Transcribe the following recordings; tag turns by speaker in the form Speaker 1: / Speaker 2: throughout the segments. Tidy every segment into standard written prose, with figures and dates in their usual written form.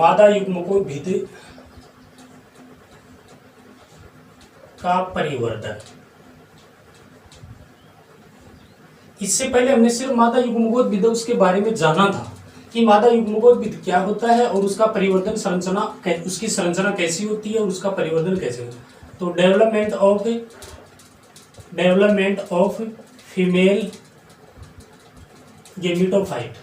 Speaker 1: मादा युग्मकोद्भिद का परिवर्धन। इससे पहले हमने सिर्फ मादा युग्मकोद्भिद उसके बारे में जाना था कि मादा युग्मकोद्भिद क्या होता है और उसका परिवर्धन संरचना, उसकी संरचना कैसी होती है और उसका परिवर्धन कैसे होता है। तो डेवलपमेंट ऑफ फीमेल गेमिटोफाइट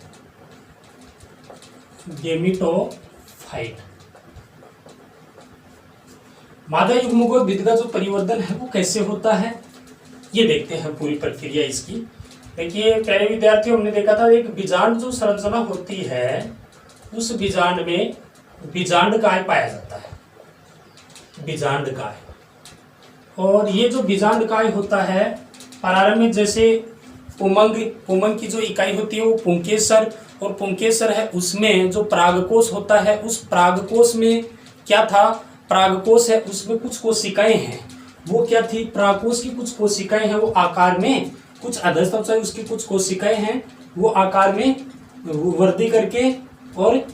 Speaker 1: मादा युग्मकोद्भिद का जो परिवर्धन है वो कैसे होता है, ये देखते हैं पूरी प्रक्रिया इसकी। देखिए प्यारे विद्यार्थियों, हमने देखा था एक बीजांड जो संरचना होती है उस बीजांड में बीजांडकाय पाया जाता है, बीजांडकाय। और ये जो बीजांडकाय होता है प्रारंभ में जैसे उमंग की जो इकाई होती है वो पुंकेसर, और पुंकेसर है उसमें जो परागकोश होता है उस परागकोश में क्या था, परागकोश है उसमें कुछ कोशिकाएं हैं, वो क्या थी, परागकोश की कुछ कोशिकाएं हैं वो आकार में कुछ अधस्तंभ, उसकी कुछ कोशिकाएं हैं वो आकार में वृद्धि करके और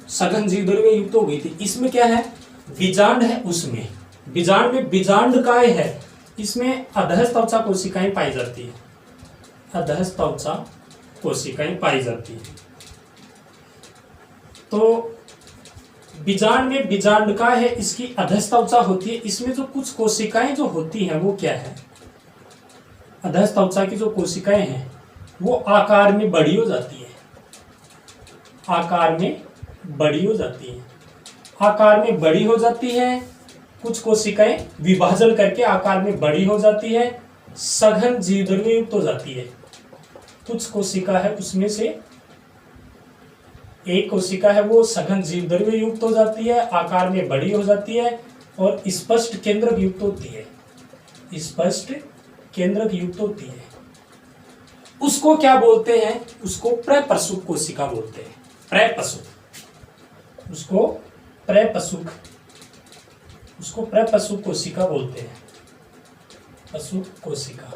Speaker 1: सघन जीवद्रव्य युक्त हो गई थी। इसमें क्या है, बीजांड है, उसमें बीजांड में बीजांडकाय है, इसमें अधस्तंभ कोशिकाएं पाई जाती है, अधस्तंभ कोशिकाएं पाई जाती है। तो बीजांड में बीजांडकाय है, इसकी अधस्तंभ होती है, इसमें जो कुछ कोशिकाएं जो होती हैं वो क्या है, अधस्तंभ की जो कोशिकाएं हैं वो आकार में बड़ी हो जाती है, आकार में बड़ी हो जाती है, आकार में बड़ी हो जाती है, कुछ कोशिकाएं विभाजन करके आकार में बड़ी हो जाती है, सघन जीवद्रव्य युक्त हो जाती है। कुछ कोशिका है उसमें से एक कोशिका है वो सघन जीवद्रव्य युक्त हो जाती है, आकार में बड़ी हो जाती है और स्पष्ट केंद्रक युक्त होती है, स्पष्ट केंद्रक युक्त होती है। उसको क्या बोलते हैं, उसको प्रपसुक कोशिका बोलते हैं, प्रपसुक, उसको प्रपसुक कोशिका बोलते हैं, पसुक कोशिका,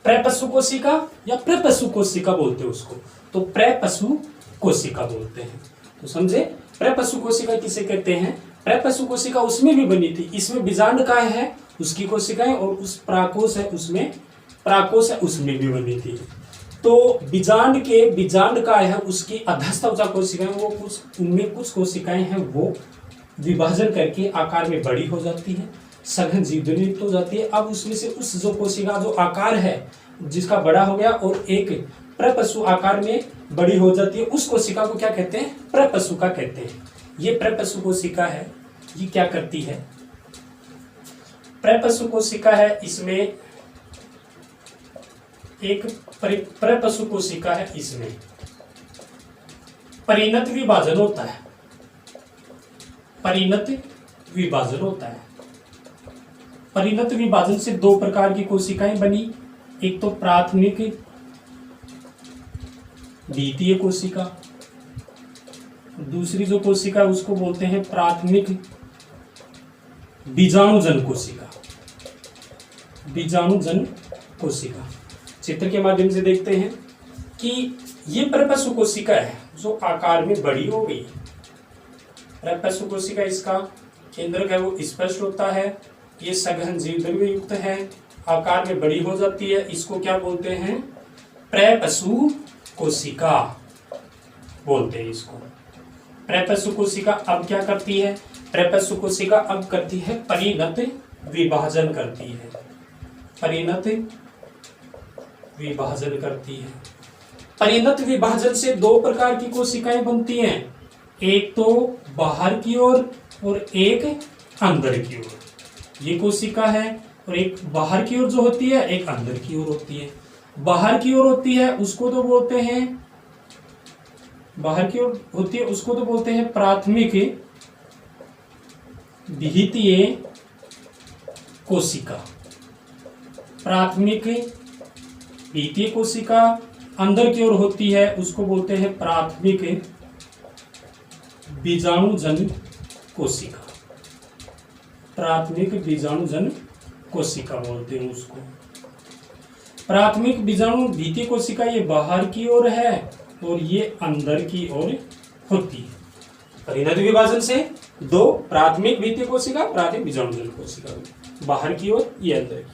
Speaker 1: प्रपसु कोशिका या प्रपसु कोशिका बोलते हैं उसको, तो प्रपसु कोशिका बोलते हैं। तो समझे, प्रपसु कोशिका किसे कहते हैं, प्रपसु कोशिका उसमें भी बनी थी, इसमें बीजांडकाय है उसकी कोशिकाएं और उस पराकोश है उसमें भी बनी थी। तो बीजांड के बीजांडकाय है उसकी अधस्तंभ कोशिकाएं, वो कुछ उनमें कुछ कोशिकाएं हैं वो विभाजन करके आकार में बड़ी हो जाती है, सघन जीवद्रव्य युक्त हो जाती है। अब उसमें से उस जो कोशिका जो आकार है जिसका बड़ा हो गया और एक प्रपसु आकार में बड़ी हो जाती है, उस कोशिका को क्या कहते हैं, प्रपसुका कहते हैं। ये प्रपसु कोशिका है, ये क्या करती है, प्रपसु कोशिका है, इसमें एक प्रपसु कोशिका है, इसमें परिणत विभाजन होता है, परिणत विभाजन होता है। परिणत विभाजन से दो प्रकार की कोशिकाएं बनी, एक तो प्राथमिक द्वितीय कोशिका, दूसरी जो कोशिका उसको बोलते हैं प्राथमिक बीजाणुजन कोशिका, बीजाणुजन कोशिका। चित्र के माध्यम से देखते हैं कि ये प्रपसु कोशिका है जो आकार में बड़ी हो गई। प्रपसु कोशिका, इसका केंद्रक है वो स्पष्ट होता है, ये सघन जीवद्रव्य युक्त है, आकार में बड़ी हो जाती है, इसको क्या बोलते हैं, प्रपसु कोशिका बोलते हैं इसको। प्रपसु कोशिका अब क्या करती है, प्रपसु कोशिका अब करती है परिणत विभाजन करती है, परिणत विभाजन करती है। परिणत विभाजन से दो प्रकार की कोशिकाएं बनती हैं, एक तो बाहर की ओर और एक अंदर की ओर। ये कोशिका है और एक बाहर की ओर जो होती है, एक अंदर की ओर होती है। बाहर की ओर होती है उसको तो बोलते हैं, बाहर की ओर होती है उसको तो बोलते हैं प्राथमिक द्वितीय कोशिका, प्राथमिक द्वितीय कोशिका। अंदर की ओर होती है उसको बोलते हैं प्राथमिक बीजाणुजन कोशिका, प्राथमिक बीजाणुजन कोशिका बोलते हैं उसको। प्राथमिक बीजाणु द्वितीय कोशिका ये बाहर की ओर है और ये अंदर की ओर होती है। परिणत विभाजन से दो प्राथमिक भित्तीय कोशिका, प्राथमिक बीजाणुजनन कोशिका, बाहर की ओर ये अंदर की ओर।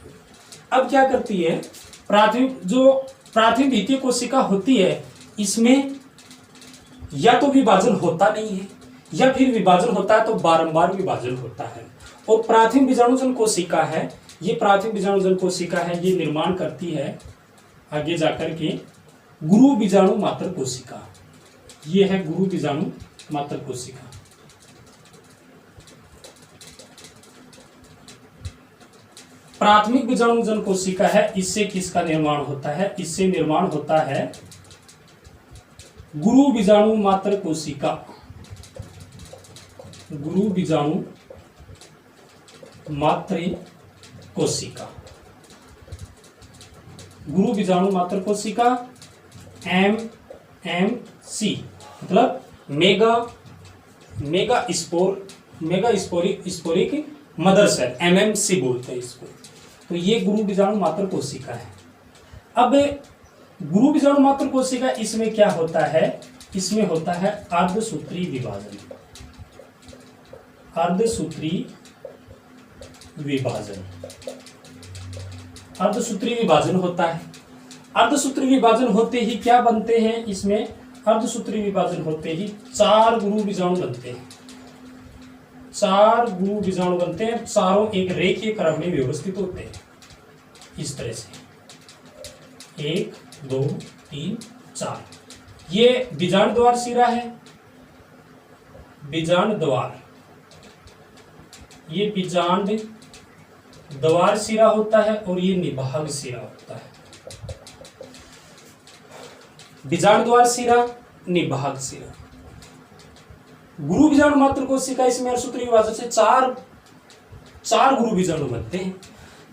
Speaker 1: अब क्या करती है, प्राथमिक भित्तीय कोशिका होती है, इसमें या तो विभाजन होता नहीं है या फिर विभाजन होता है तो बारंबार विभाजन होता है। और प्राथमिक बीजाणुजनन कोशिका है, ये प्राथमिक बीजाणुजनन कोशिका है, ये निर्माण करती है आगे जाकर के गुरु बीजाणु मात्र कोशिका। ये है गुरु बीजाणु मात्र कोशिका। प्राथमिक बीजाणुजनन कोशिका है, इससे किसका निर्माण होता है, इससे निर्माण होता है गुरु बीजाणु मात्र कोशिका। गुरु बीजाणु मात्र कोशिका, गुरु बीजाणु मात्र कोशिका MMC, मतलब megasporic mother cell, MMC बोलते हैं इसको। तो ये गुरु बीजाणु मात्र कोशिका है। अब गुरु बीजाणु मात्र कोशिका, इसमें क्या होता है, इसमें होता है अर्धसूत्री विभाजन। अर्धसूत्री विभाजन, अर्धसूत्री विभाजन होता है। अर्धसूत्री विभाजन होते ही क्या बनते हैं, इसमें अर्धसूत्री विभाजन होते ही 4 गुरु बीजाणु बनते हैं। 4 गुरु बीजाणु बनते हैं, चारों एक रेखीय क्रम में व्यवस्थित होते हैं इस तरह से, 1 2 3 4। ये बीजांड द्वार सिरा है, बीजांड द्वार, ये बीजांड द्वार सिरा होता है और ये निभाग सिरा होता है। बीजांड द्वार सिरा, निभाग सिरा। गुरु बीजाणु मात्र कोशिका, इसमें अर्धसूत्री विभाजन से चार गुरु बीजाणु बनते हैं।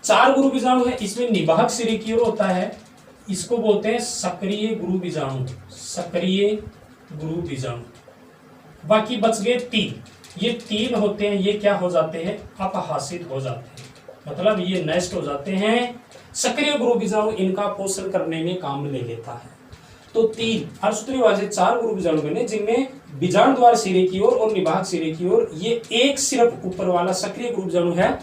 Speaker 1: 4 गुरु बीजाणु है, इसमें निभाग सिरे की ओर होता है, इसको बोलते हैं सक्रिय गुरु बीजाणु, सक्रिय गुरु बीजाणु। बाकी बच गए 3, ये 3 होते हैं, ये क्या हो जाते हैं, अपहासित हो जाते हैं, मतलब ये नष्ट हो जाते हैं। सक्रिय गुरु बीजाणु इनका पोषण करने में काम ले लेता है। तो 3 अर्धसूत्री विभाजन 4 गुरु बीजाणु बने, जिनमें बीजाणु द्वार सिरे की ओर और निभाग सिरे की ओर ये एक सिर्फ ऊपर वाला सक्रिय गुरु बीजाणु है,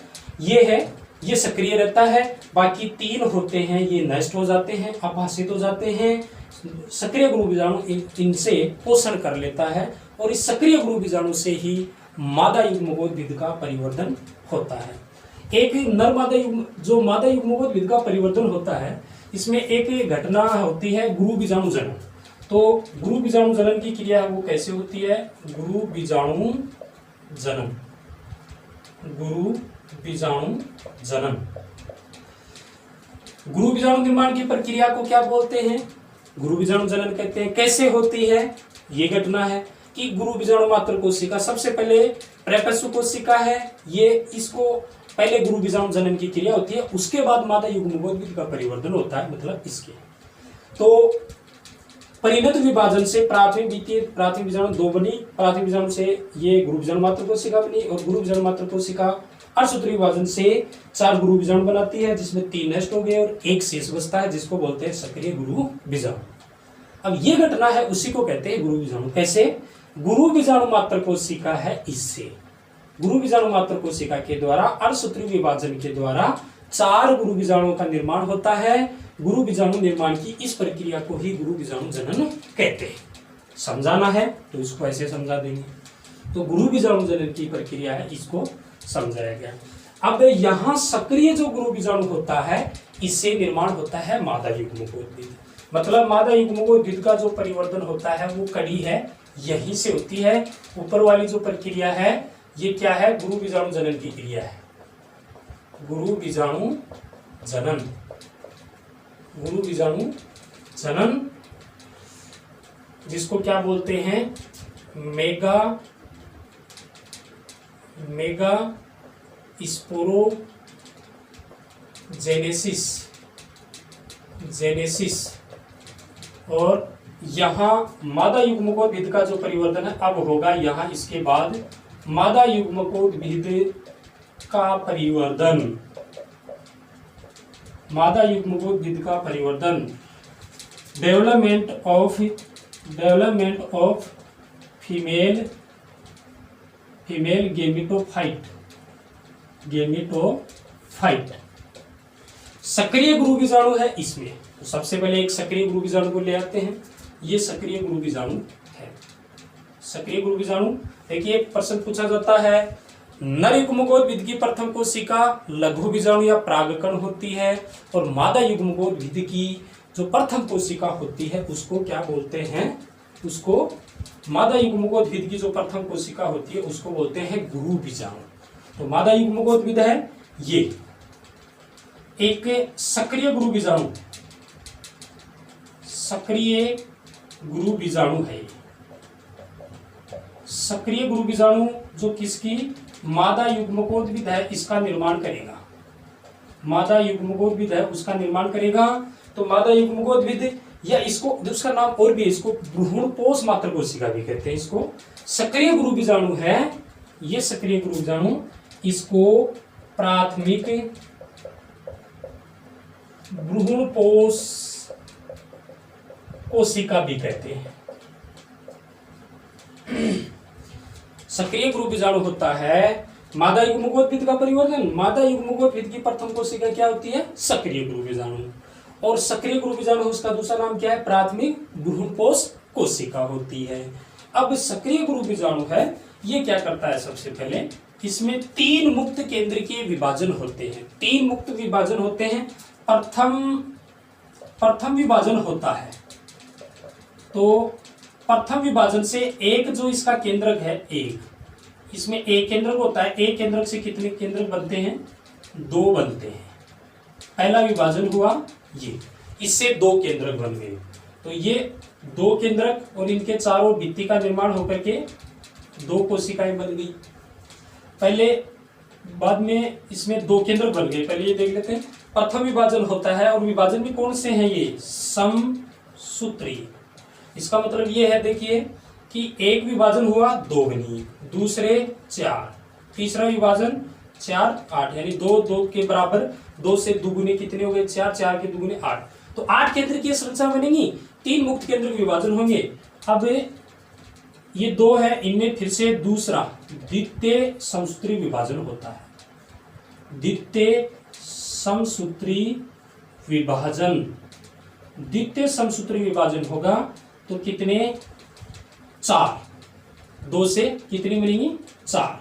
Speaker 1: ये सक्रिय रहता है। बाकी 3 होते हैं, ये नष्ट हो जाते हैं, अपहासित हो जाते हैं। सक्रिय गुरु बीजाणु इनसे पोषण कर लेता है और इस सक्रिय गुरु बीजाणु से ही मादा युग्मकोद्भिद का परिवर्तन होता है। एक नर मादा युग्म, जो मादा युग्मकोद्भिद का परिवर्तन होता है, इसमें एक घटना होती है गुरु बीजाणु जनन। तो गुरु बीजाणु जनन की क्रिया वो कैसे होती है, गुरु बीजाणु जनन, गुरु बीजाणु जनन। गुरु बीजाणु निर्माण की प्रक्रिया को क्या बोलते हैं, गुरु बीजाणु जनन कहते हैं। कैसे होती है, ये घटना है कि गुरु बीजाणु मात्र कोशिका सबसे पहले प्रेपस्व कोशिका है, ये इसको पहले गुरु बीजाणु जनन की क्रिया होती है, उसके बाद मादा युग्मकोद्भिद का परिवर्तन होता है, मतलब इसके। तो परिणत विभाजन से प्राथमिक बीजाणु 2 बनी, प्राथमिक बीजाणु से ये गुरु बीजाणु मात्र कोशिका बनी, और गुरु बीजाणु मात्र कोशिका अर्धसूत्री विभाजन से 4 गुरु बीजाणु बनाती है, जिसमें 3 नष्ट हो गए और 1 शेष बचता है, जिसको बोलते हैं सक्रिय गुरु बीजाणु। अब ये घटना है, उसी को कहते हैं गुरु बीजाणु। कैसे, गुरु बीजाणु मात्र कोशिका है, इससे गुरु बीजाणु मात्र कोशिका के द्वारा अर्धसूत्री विभाजन के द्वारा 4 गुरु बीजाणुओं का निर्माण होता है। गुरु बीजाणु निर्माण की इस प्रक्रिया को ही गुरु बीजाणु जनन कहते हैं। समझाना है तो इसको ऐसे समझा देंगे। तो गुरु बीजाणु जनन की प्रक्रिया है, इसको समझाया गया। अब यहाँ सक्रिय जो गुरु बीजाणु होता है, इससे निर्माण होता है मादा युग्मकोद्भिद। मतलब मादा युग्मकोद्भिद का जो परिवर्तन होता है वो कड़ी है, यहीं से होती है। ऊपर वाली जो प्रक्रिया है ये क्या है, गुरु बीजाणु जनन की क्रिया है, गुरु बीजाणु जनन, गुरु बीजाणु जनन, जिसको क्या बोलते हैं, मेगा स्पोरोजेनेसिस। और यहाँ मादा युग्मकोद्भिद का जो परिवर्तन है अब होगा, यहाँ इसके बाद मादा युग्मकोद्भिद का परिवर्तन, मादा युग्मकोद्भिद का परिवर्तन, डेवलपमेंट ऑफ फीमेल गेमिटोफाइट सक्रिय गुरु बीजाणु है इसमें। तो सबसे पहले एक सक्रिय गुरु बीजाणु को ले आते हैं। ये सक्रिय गुरु बीजाणु है। सक्रिय गुरु बीजाणु देखिए, प्रश्न पूछा जाता है, नर युग्मकोद्भिद की प्रथम कोशिका लघु बीजाणु या परागकण होती है, और मादा युग्मकोद्भिद की जो प्रथम कोशिका होती है उसको क्या बोलते हैं? उसको मादा युग्मकोद्भिद की जो प्रथम कोशिका होती है उसको बोलते हैं गुरु बीजाणु। तो मादा युग्मकोद्भिद है ये एक सक्रिय गुरु बीजाणु, सक्रिय गुरु बीजाणु है। सक्रिय गुरु बीजाणु जो किसकी? मादा युग्मकोद्भिद है, इसका निर्माण करेगा। मादा युग्मकोद्भिद है उसका निर्माण करेगा। तो मादा युग्मकोद्भिद या इसको दूसरा नाम और भी, इसको भ्रूणपोष मात्र कोशिका भी कहते हैं। इसको सक्रिय गुरु बीजाणु है, ये सक्रिय गुरु बीजाणु, इसको प्राथमिक भ्रूणपोष कोशिका भी कहते हैं। सक्रिय गुरु बीजाणु होता है मादा युग्मकोद्भिद का परिवर्तन। मादा युग्मकोद्भिद की प्रथम कोशिका क्या होती है? सक्रिय गुरु बीजाणु। और सक्रिय गुरु बीजाणु उसका दूसरा नाम क्या है? प्राथमिक भ्रूणपोष कोशिका होती है। अब सक्रिय गुरु बीजाणु है, ये क्या करता है? सबसे पहले इसमें 3 मुक्त केंद्रीय विभाजन होते हैं। 3 मुक्त विभाजन होते हैं। प्रथम विभाजन होता है, तो प्रथम विभाजन से एक जो इसका केंद्रक है, एक इसमें एक केंद्रक होता है। एक केंद्रक से कितने केंद्रक बनते हैं? 2 बनते हैं। पहला विभाजन हुआ ये, इससे 2 केंद्रक बन गए। तो ये 2 केंद्रक और इनके चारों भित्ति का निर्माण होकर के 2 कोशिकाएं बन गई। पहले बाद में इसमें 2 केंद्रक बन गए। पहले ये देख लेते हैं, प्रथम विभाजन होता है, और विभाजन भी कौन से हैं? ये समसूत्री। इसका मतलब ये है, देखिए कि एक विभाजन हुआ 2 बनी, दूसरे 4, तीसरा विभाजन 4 8, यानी 2 2 के बराबर, 2 से दुगुने कितने हो गए? 4, 4 के दुगुने 8। तो 8 केंद्र की संरचना बनेगी, 3 मुक्त केंद्र विभाजन होंगे। अब ये 2 है, इनमें फिर से दूसरा द्वितीय समसूत्री विभाजन होता है। द्वितीय समसूत्री विभाजन, द्वितीय समसूत्री विभाजन होगा तो कितने? 4, 2 से कितनी बनेगी? 4।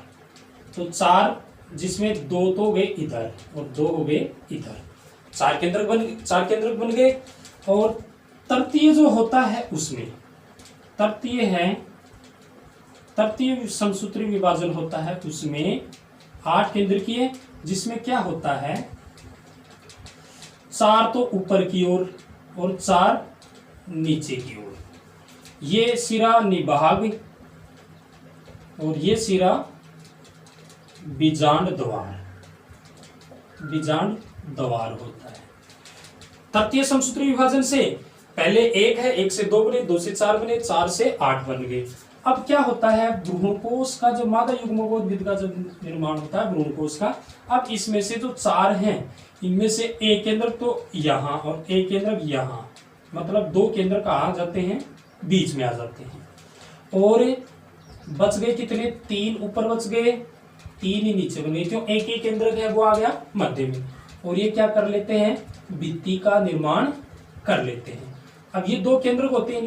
Speaker 1: तो 4, जिसमें 2 तो गए इधर और 2 हो गए इधर, 4 केंद्रक बन गए। और तृतीय जो होता है उसमें तृतीय समसूत्री विभाजन होता है, उसमें 8 केंद्रकीय, जिसमें क्या होता है? 4 तो ऊपर की ओर और 4 नीचे की ओर। ये सिरा निभाग और ये सिरा बीजांड द्वार होता है। तृतीय समसूत्री विभाजन से पहले 1 है, 1 से 2 बने, 2 से 4 बने, 4 से 8 बन गए। अब क्या होता है? भ्रूणकोश का जो मादा युग्मकोद्भिद का जो निर्माण होता है भ्रूणकोश का, अब इसमें से जो 4 हैं, इनमें से एक केंद्रक तो यहाँ और एक केंद्रक यहाँ, मतलब 2 केंद्रक कहाँ जाते हैं? बीच में आ जाते हैं। और बच गए कितने? 3 ऊपर बच गए, 3 ही नीचे बन गए, क्यों? एक ही केंद्रक है वो आ गया मध्य में। और ये क्या कर लेते हैं? भित्ति का निर्माण कर लेते हैं। अब ये 2 केंद्रक होते हैं,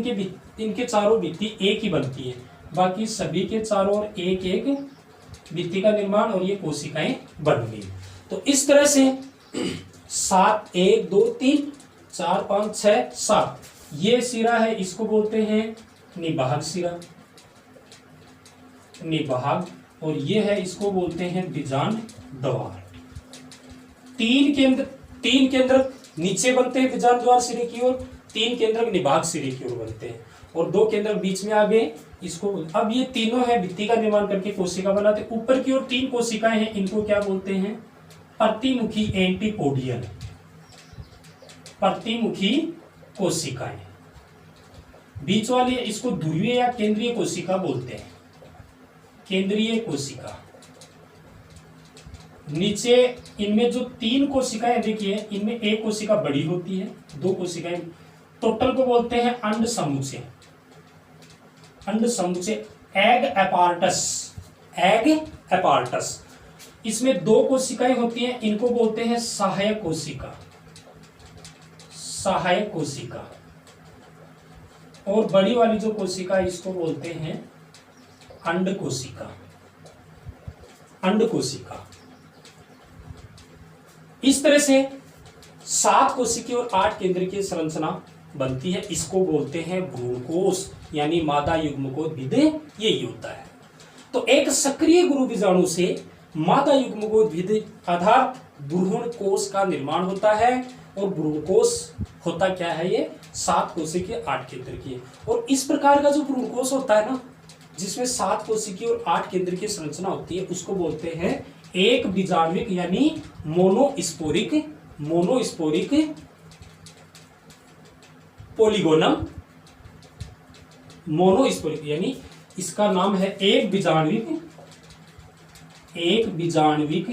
Speaker 1: इनके चारों भित्ति एक ही बनती है, बाकी सभी के चारों ओर एक एक भित्ति का निर्माण, और ये कोशिकाएं बन गई। तो इस तरह से 7 1 2 3 4 5 6 7 ये सिरा है, इसको बोलते हैं निभाग सिरा, निभाग। और ये है, इसको बोलते हैं बीजांड द्वार। 3 केंद्र नीचे बनते हैं बीजांड द्वार सिरे की ओर, 3 केंद्र निभाग सिरे की ओर बनते हैं, और 2 केंद्र बीच में आ गए। इसको अब ये तीनों है भित्ति का निर्माण करके कोशिका बनाते। ऊपर की ओर 3 कोशिकाएं हैं, इनको क्या बोलते हैं? प्रतिमुखी एंटीपोडियल, प्रतिमुखी कोशिकाएं। बीच वाली इसको ध्रुवीय या केंद्रीय कोशिका बोलते हैं, केंद्रीय कोशिका। नीचे इनमें जो 3 कोशिकाएं देखिए, इनमें एक कोशिका बड़ी होती है, 2 कोशिकाएं, टोटल को बोलते हैं अंड समुच्चय। अंड समुच्चय एग एपार्टस, एग एपार्टस। इसमें 2 कोशिकाएं होती हैं, इनको बोलते हैं सहायक कोशिका, सहायक कोशिका। और बड़ी वाली जो कोशिका है इसको बोलते हैं अंड कोशिका, अंड कोशिका। इस तरह से 7 कोशिकीय और 8 केंद्रीय संरचना बनती है। इसको बोलते हैं भ्रूणकोश, यानी मादा युग्मकोद्भिद यही होता है। तो एक सक्रिय गुरु बीजाणु से मादा युग्मकोद्भिद अर्थात भ्रूणकोश का निर्माण होता है। और भ्रूणकोश होता क्या है, ये 7 कोशिकीय 8 केंद्रीय। और इस प्रकार का जो भ्रूणकोश होता है ना, जिसमें 7 कोशिकीय और 8 केंद्रीय संरचना होती है, उसको बोलते हैं एक बीजाणुविक यानी मोनोस्पोरिक, मोनोस्पोरिक पोलीगोनम, मोनोस्पोरिक यानी इसका नाम है एक बीजाणुविक, एक बीजाणुविक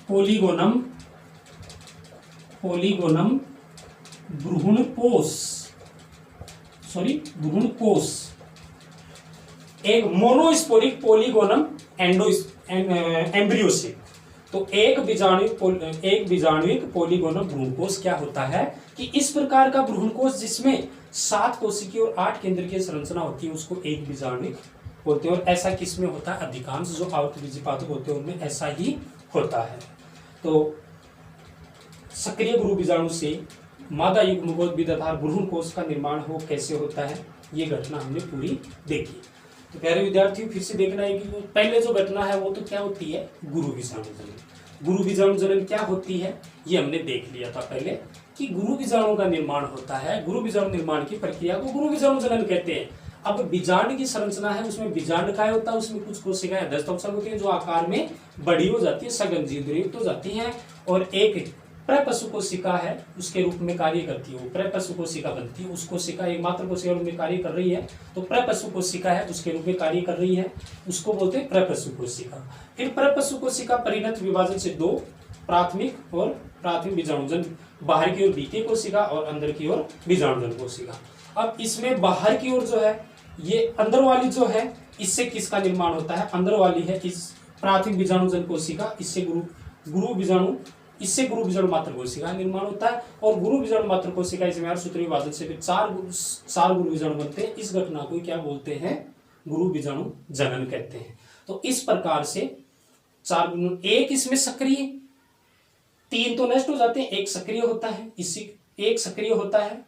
Speaker 1: पोलीगोनम, पोलीगोनम भ्रूणकोश, सॉरी भ्रूणकोश, एक मोनोस्पोरिक पोलीगोनम एम्ब्रियो से। तो एक बीजाणुविक पोलीगोनम भ्रूणकोश क्या होता है कि इस प्रकार का भ्रूणकोश जिसमें 7 कोशिकीय और 8 केंद्रीय संरचना होती है उसको एक बीजाणुविक बोलते हैं। और ऐसा किसमें होता है, अधिकांश जो आवृतबीजीपादप होते हैं उनमें ऐसा ही होता है। तो सक्रिय गुरु बीजाणु से मादा युग्मकोद्भिद अर्थात भ्रूणकोश का निर्माण हो कैसे होता है, ये घटना हमने पूरी देखी। तो प्यारे विद्यार्थियों फिर से देखना है कि पहले जो घटना है वो तो क्या होती है, गुरु बीजाणु जनन। गुरु बीजाणु जनन क्या होती है ये हमने देख लिया था पहले कि गुरु बीजाणु का निर्माण होता है। गुरु बीजाणु निर्माण की प्रक्रिया को गुरु बीजाणु जनन कहते हैं। अब बीजांड की संरचना है, उसमें बीजांड काय होता है, उसमें कुछ कोशिकाएं दस्तक होती है जो आकार में बड़ी हो जाती है, सघन जीवयुक्त हो जाती हैं। और एक प्रपशु कोशिका है उसके रूप में कार्य करती है, वो प्रपशु कोशिका बनती है। उस कोशिका एकमात्र कोशिका रूप में कार्य कर रही है, तो प्रपशु कोशिका है उसके रूप में कार्य कर रही है, उसको बोलते हैं प्रपशु कोशिका। फिर प्रपशु कोशिका परिणत विभाजन से 2 प्राथमिक और प्राथमिक बीजाणुजन, बाहर की ओर द्वितीय कोशिका और अंदर की ओर बीजाणुजन कोशिका। अब इसमें बाहर की ओर जो है, ये अंदर वाली जो है इससे किसका निर्माण होता है, अंदर वाली है इस प्राथमिक बीजाणुजन कोशिका, इससे गुरु बीजाणु, इससे गुरु बीजाणु मात्र कोशिका निर्माण होता है। और गुरु बीजाणु मात्र कोशिका इसमें सूत्री विभाजन से फिर 4 गुरु बीजाणु बनते हैं। इस घटना को क्या बोलते हैं, गुरु बीजाणु जनन कहते हैं। तो इस प्रकार से 4 गुरु, एक इसमें सक्रिय, 3 तो नष्ट हो जाते हैं, एक सक्रिय होता है, इसी एक सक्रिय होता है।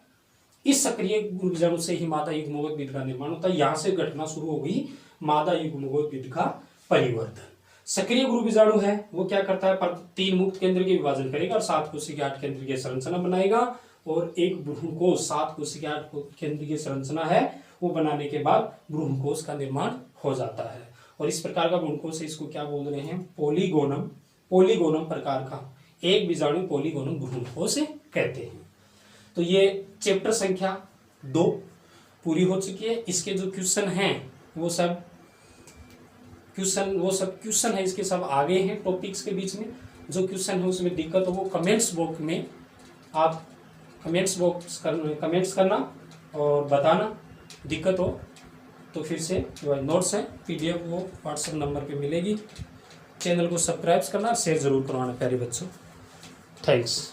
Speaker 1: इस सक्रिय गुरु बीजाणु से ही मादा युग्मकोद्भिद का निर्माण होता है। यहां से घटना शुरू हो गई मादा युग्मकोद्भिद का परिवर्तन। सक्रिय गुरु बीजाणु है वो क्या करता है, 3 मुक्त केंद्र के विभाजन करेगा और 7 कोशिकीय 8 केंद्र की संरचना बनाएगा। और एक भ्रूणकोश 7 कोशिकीय 8 केंद्र की संरचना है वो बनाने के बाद भ्रूणकोश का निर्माण हो जाता है। और इस प्रकार का भ्रूणकोश है, इसको क्या बोल रहे हैं, पोलीगोनम, पोलीगोनम प्रकार का एक बीजाणु पोलीगोनम भ्रूणकोश कहते हैं। तो ये चैप्टर संख्या 2 पूरी हो चुकी है। इसके जो क्वेश्चन हैं वो सब क्वेश्चन है, इसके सब आगे हैं टॉपिक्स के बीच में। जो क्वेश्चन है उसमें दिक्कत हो वो कमेंट्स बॉक्स में आप कमेंट्स करना और बताना, दिक्कत हो तो फिर से जो नोट्स हैं PDF वो व्हाट्सएप नंबर पे मिलेगी। चैनल को सब्सक्राइब करना, शेयर जरूर करवाना प्यारे बच्चों। थैंक्स।